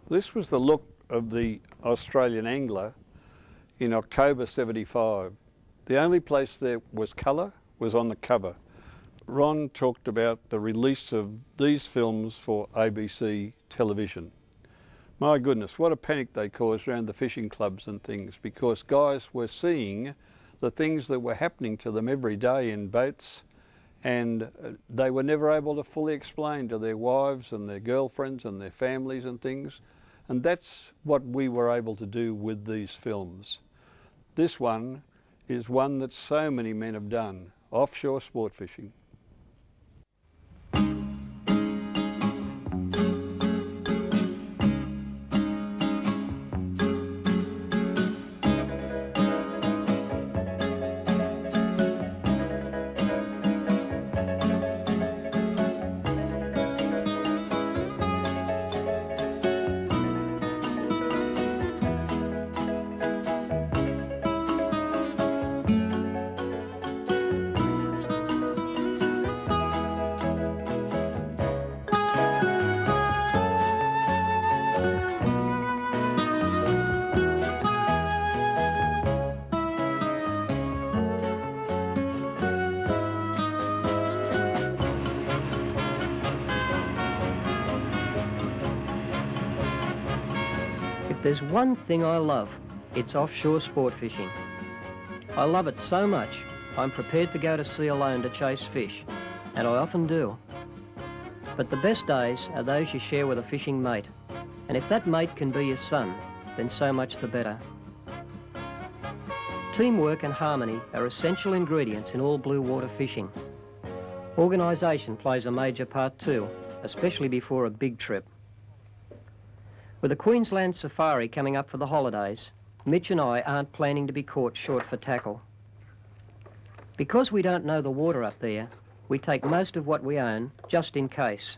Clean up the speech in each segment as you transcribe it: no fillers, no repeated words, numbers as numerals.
This was the look of the Australian angler in October '75. The only place there was colour was on the cover. Ron talked about the release of these films for ABC television. My goodness, what a panic they caused around the fishing clubs and things, because guys were seeing the things that were happening to them every day in boats, and they were never able to fully explain to their wives and their girlfriends and their families and things. And that's what we were able to do with these films. This one is one that so many men have done, offshore sport fishing. If there's one thing I love, it's offshore sport fishing. I love it so much, I'm prepared to go to sea alone to chase fish, and I often do. But the best days are those you share with a fishing mate, and if that mate can be your son, then so much the better. Teamwork and harmony are essential ingredients in all blue water fishing. Organisation plays a major part too, especially before a big trip. With the Queensland Safari coming up for the holidays, Mitch and I aren't planning to be caught short for tackle. Because we don't know the water up there, we take most of what we own just in case.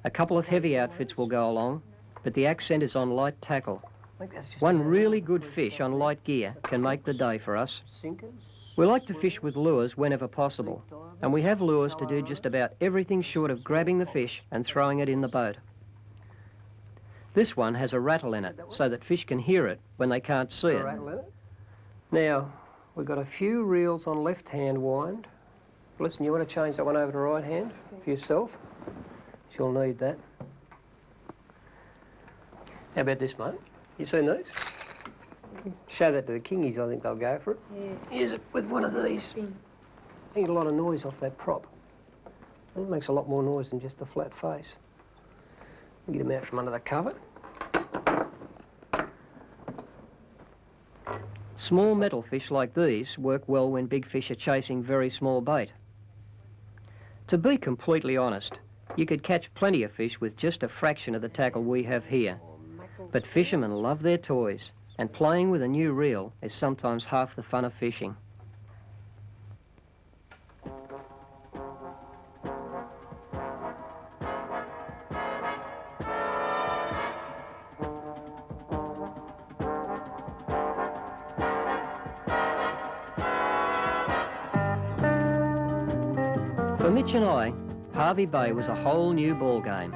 A couple of heavy outfits will go along, but the accent is on light tackle. One really good fish on light gear can make the day for us. We like to fish with lures whenever possible, and we have lures to do just about everything short of grabbing the fish and throwing it in the boat. This one has a rattle in it, so that fish can hear it when they can't see it. Now, we've got a few reels on left-hand wind. Listen, you want to change that one over to right hand for yourself? You'll need that. How about this, mate? You seen these? Show that to the kingies, I think they'll go for it. Yeah. Use it with one of these. You get a lot of noise off that prop. It makes a lot more noise than just the flat face. Get them out from under the cover. Small metal fish like these work well when big fish are chasing very small bait. To be completely honest, you could catch plenty of fish with just a fraction of the tackle we have here. But fishermen love their toys, and playing with a new reel is sometimes half the fun of fishing. For Mitch and I, Harvey Bay was a whole new ball game.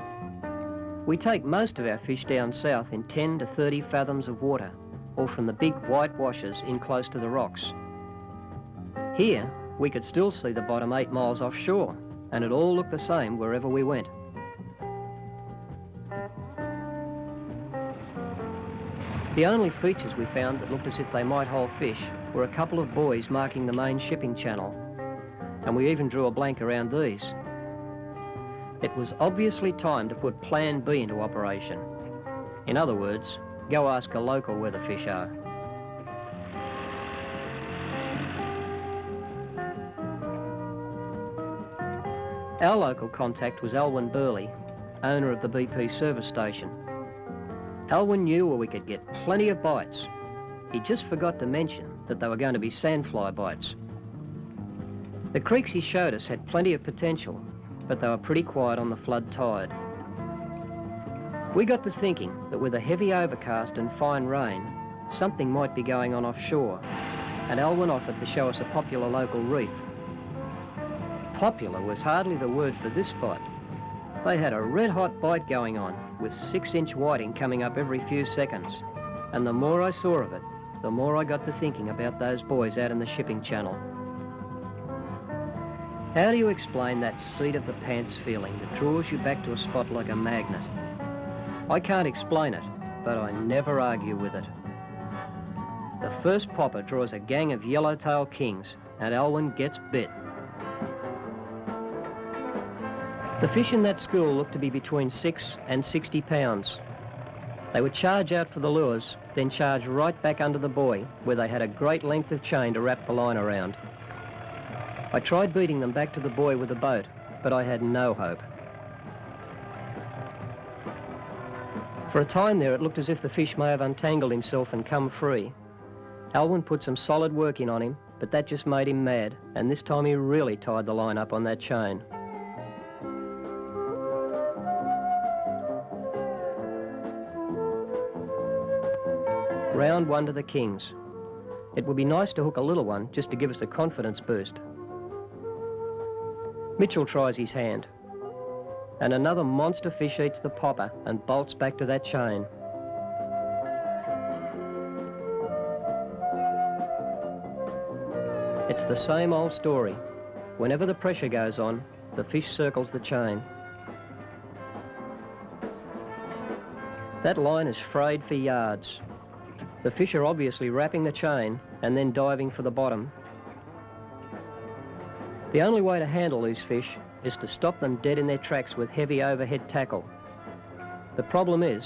We take most of our fish down south in 10 to 30 fathoms of water, or from the big white washes in close to the rocks. Here, we could still see the bottom 8 miles offshore, and it all looked the same wherever we went. The only features we found that looked as if they might hold fish were a couple of buoys marking the main shipping channel, and we even drew a blank around these. It was obviously time to put Plan B into operation. In other words, go ask a local where the fish are. Our local contact was Alwyn Burley, owner of the BP service station. Alwyn knew where we could get plenty of bites. He just forgot to mention that they were going to be sandfly bites. The creeks he showed us had plenty of potential, but they were pretty quiet on the flood tide. We got to thinking that with a heavy overcast and fine rain, something might be going on offshore, and Alwyn offered to show us a popular local reef. Popular was hardly the word for this spot. They had a red-hot bite going on, with 6-inch whiting coming up every few seconds. And the more I saw of it, the more I got to thinking about those boys out in the shipping channel. How do you explain that seat-of-the-pants feeling that draws you back to a spot like a magnet? I can't explain it, but I never argue with it. The first popper draws a gang of yellowtail kings, and Alwyn gets bit. The fish in that school looked to be between 6 and 60 pounds. They would charge out for the lures, then charge right back under the buoy, where they had a great length of chain to wrap the line around. I tried beating them back to the buoy with a boat, but I had no hope. For a time there, it looked as if the fish may have untangled himself and come free. Alwyn put some solid work in on him, but that just made him mad, and this time he really tied the line up on that chain. Round 1 to the kings. It would be nice to hook a little one just to give us a confidence boost. Mitchell tries his hand, and another monster fish eats the popper and bolts back to that chain. It's the same old story. Whenever the pressure goes on, the fish circles the chain. That line is frayed for yards. The fish are obviously wrapping the chain and then diving for the bottom. The only way to handle these fish is to stop them dead in their tracks with heavy overhead tackle. The problem is,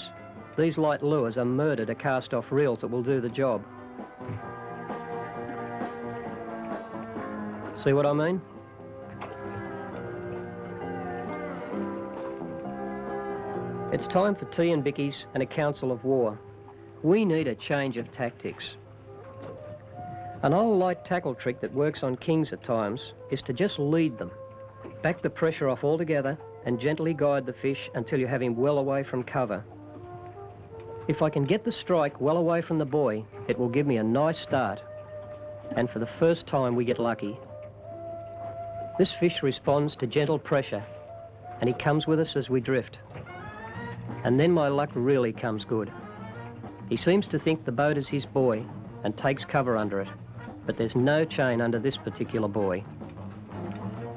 these light lures are murder to cast off reels that will do the job. See what I mean? It's time for tea and bickies and a council of war. We need a change of tactics. An old light tackle trick that works on kings at times is to just lead them. Back the pressure off altogether and gently guide the fish until you have him well away from cover. If I can get the strike well away from the buoy, it will give me a nice start. And for the first time, we get lucky. This fish responds to gentle pressure, and he comes with us as we drift. And then my luck really comes good. He seems to think the boat is his buoy and takes cover under it, but there's no chain under this particular buoy.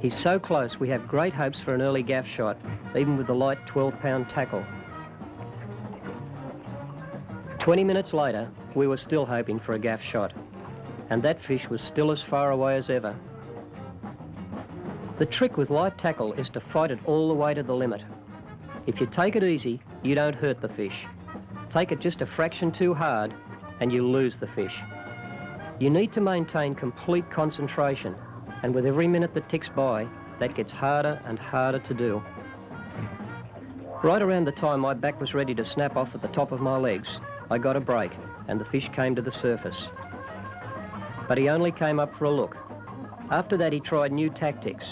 He's so close we have great hopes for an early gaff shot, even with the light 12-pound tackle. 20 minutes later, we were still hoping for a gaff shot, and that fish was still as far away as ever. The trick with light tackle is to fight it all the way to the limit. If you take it easy, you don't hurt the fish. Take it just a fraction too hard, and you lose the fish. You need to maintain complete concentration, and with every minute that ticks by, that gets harder and harder to do. Right around the time my back was ready to snap off at the top of my legs, I got a break, and the fish came to the surface. But he only came up for a look. After that, he tried new tactics,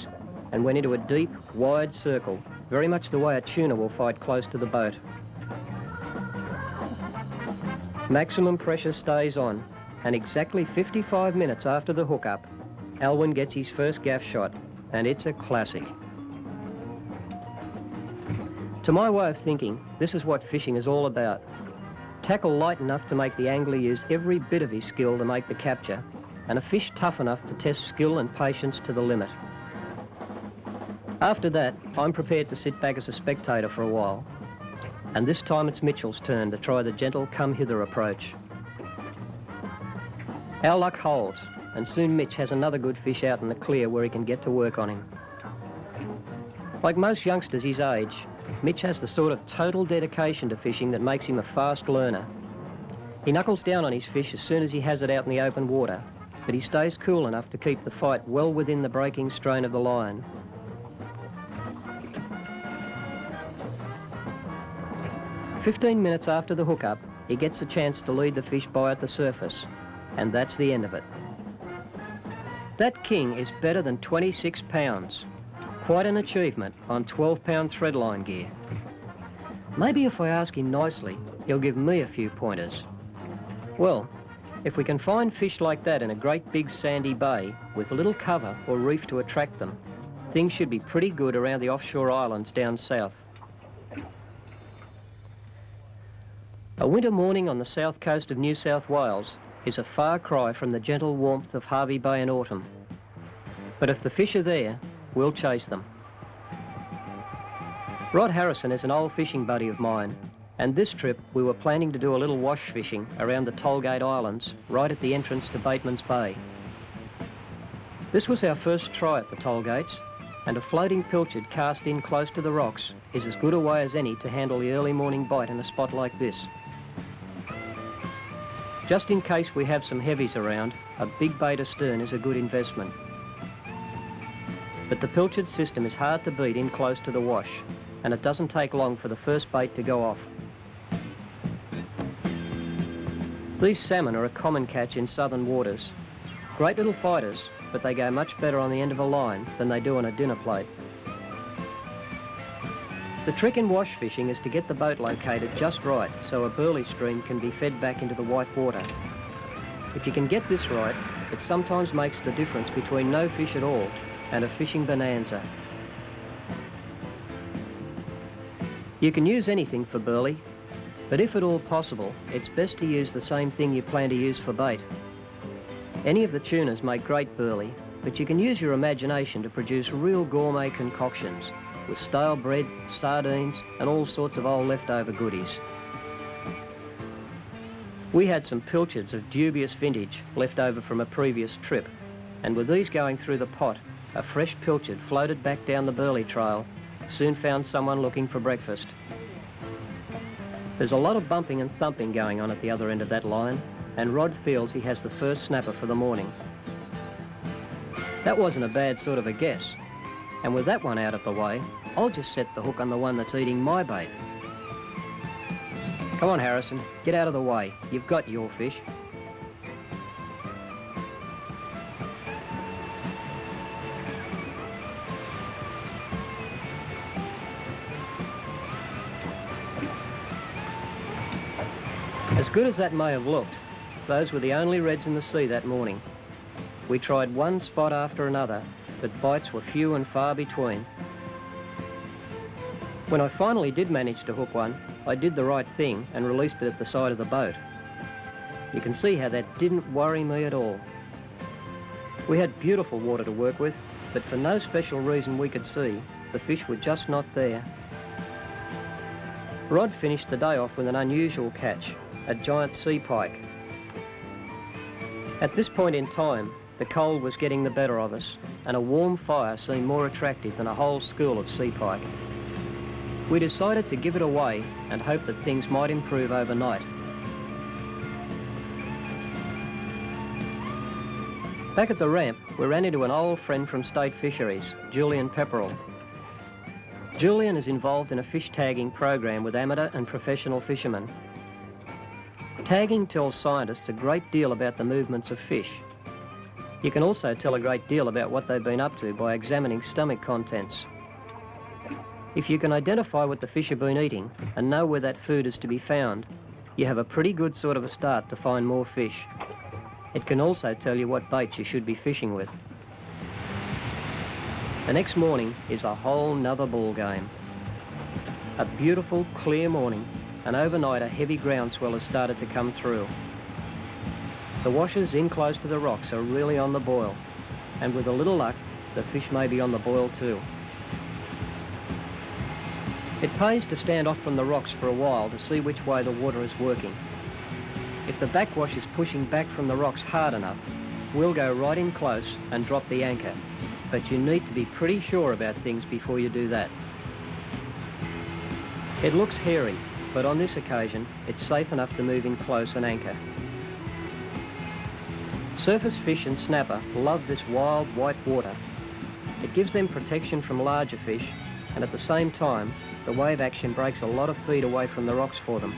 and went into a deep, wide circle, very much the way a tuna will fight close to the boat. Maximum pressure stays on, and exactly 55 minutes after the hookup, Alwyn gets his first gaff shot, and it's a classic. To my way of thinking, this is what fishing is all about. Tackle light enough to make the angler use every bit of his skill to make the capture, and a fish tough enough to test skill and patience to the limit. After that, I'm prepared to sit back as a spectator for a while. And this time it's Mitchell's turn to try the gentle come-hither approach. Our luck holds, and soon Mitch has another good fish out in the clear where he can get to work on him. Like most youngsters his age, Mitch has the sort of total dedication to fishing that makes him a fast learner. He knuckles down on his fish as soon as he has it out in the open water, but he stays cool enough to keep the fight well within the breaking strain of the line. "15 minutes after the hookup, he gets a chance to lead the fish by at the surface, and that's the end of it. That king is better than 26 pounds. Quite an achievement on 12-pound threadline gear. Maybe if I ask him nicely, he'll give me a few pointers. Well, if we can find fish like that in a great big sandy bay with little cover or reef to attract them, things should be pretty good around the offshore islands down south. A winter morning on the south coast of New South Wales is a far cry from the gentle warmth of Harvey Bay in autumn. But if the fish are there, we'll chase them. Rod Harrison is an old fishing buddy of mine, and this trip we were planning to do a little wash fishing around the Tollgate Islands, right at the entrance to Bateman's Bay. This was our first try at the Tollgates, and a floating pilchard cast in close to the rocks is as good a way as any to handle the early morning bite in a spot like this. Just in case we have some heavies around, a big bait astern is a good investment. But the pilchard system is hard to beat in close to the wash, and it doesn't take long for the first bait to go off. These salmon are a common catch in southern waters. Great little fighters, but they go much better on the end of a line than they do on a dinner plate. The trick in wash fishing is to get the boat located just right so a burley stream can be fed back into the white water. If you can get this right, it sometimes makes the difference between no fish at all and a fishing bonanza. You can use anything for burley, but if at all possible, it's best to use the same thing you plan to use for bait. Any of the tuners make great burley, but you can use your imagination to produce real gourmet concoctions with stale bread, sardines, and all sorts of old leftover goodies. We had some pilchards of dubious vintage left over from a previous trip, and with these going through the pot, a fresh pilchard floated back down the burley trail, soon found someone looking for breakfast. There's a lot of bumping and thumping going on at the other end of that line, and Rod feels he has the first snapper for the morning. That wasn't a bad sort of a guess, and with that one out of the way, I'll just set the hook on the one that's eating my bait. Come on, Harrison, get out of the way. You've got your fish. As good as that may have looked, those were the only reds in the sea that morning. We tried one spot after another, but bites were few and far between. When I finally did manage to hook one, I did the right thing and released it at the side of the boat. You can see how that didn't worry me at all. We had beautiful water to work with, but for no special reason we could see, the fish were just not there. Rod finished the day off with an unusual catch, a giant sea pike. At this point in time, the cold was getting the better of us, and a warm fire seemed more attractive than a whole school of sea pike. We decided to give it away and hope that things might improve overnight. Back at the ramp, we ran into an old friend from State Fisheries, Julian Pepperell. Julian is involved in a fish tagging program with amateur and professional fishermen. Tagging tells scientists a great deal about the movements of fish. You can also tell a great deal about what they've been up to by examining stomach contents. If you can identify what the fish have been eating and know where that food is to be found, you have a pretty good sort of a start to find more fish. It can also tell you what bait you should be fishing with. The next morning is a whole nother ball game. A beautiful, clear morning, and overnight a heavy groundswell has started to come through. The washes in close to the rocks are really on the boil, and with a little luck, the fish may be on the boil too. It pays to stand off from the rocks for a while to see which way the water is working. If the backwash is pushing back from the rocks hard enough, we'll go right in close and drop the anchor, but you need to be pretty sure about things before you do that. It looks hairy, but on this occasion, it's safe enough to move in close and anchor. Surface fish and snapper love this wild white water. It gives them protection from larger fish, and at the same time, the wave action breaks a lot of feed away from the rocks for them.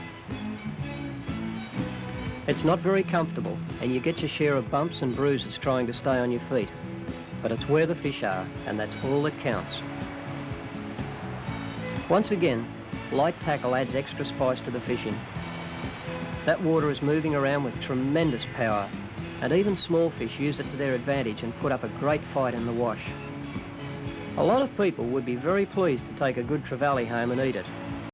It's not very comfortable, and you get your share of bumps and bruises trying to stay on your feet, but it's where the fish are, and that's all that counts. Once again, light tackle adds extra spice to the fishing. That water is moving around with tremendous power, and even small fish use it to their advantage and put up a great fight in the wash. A lot of people would be very pleased to take a good trevally home and eat it,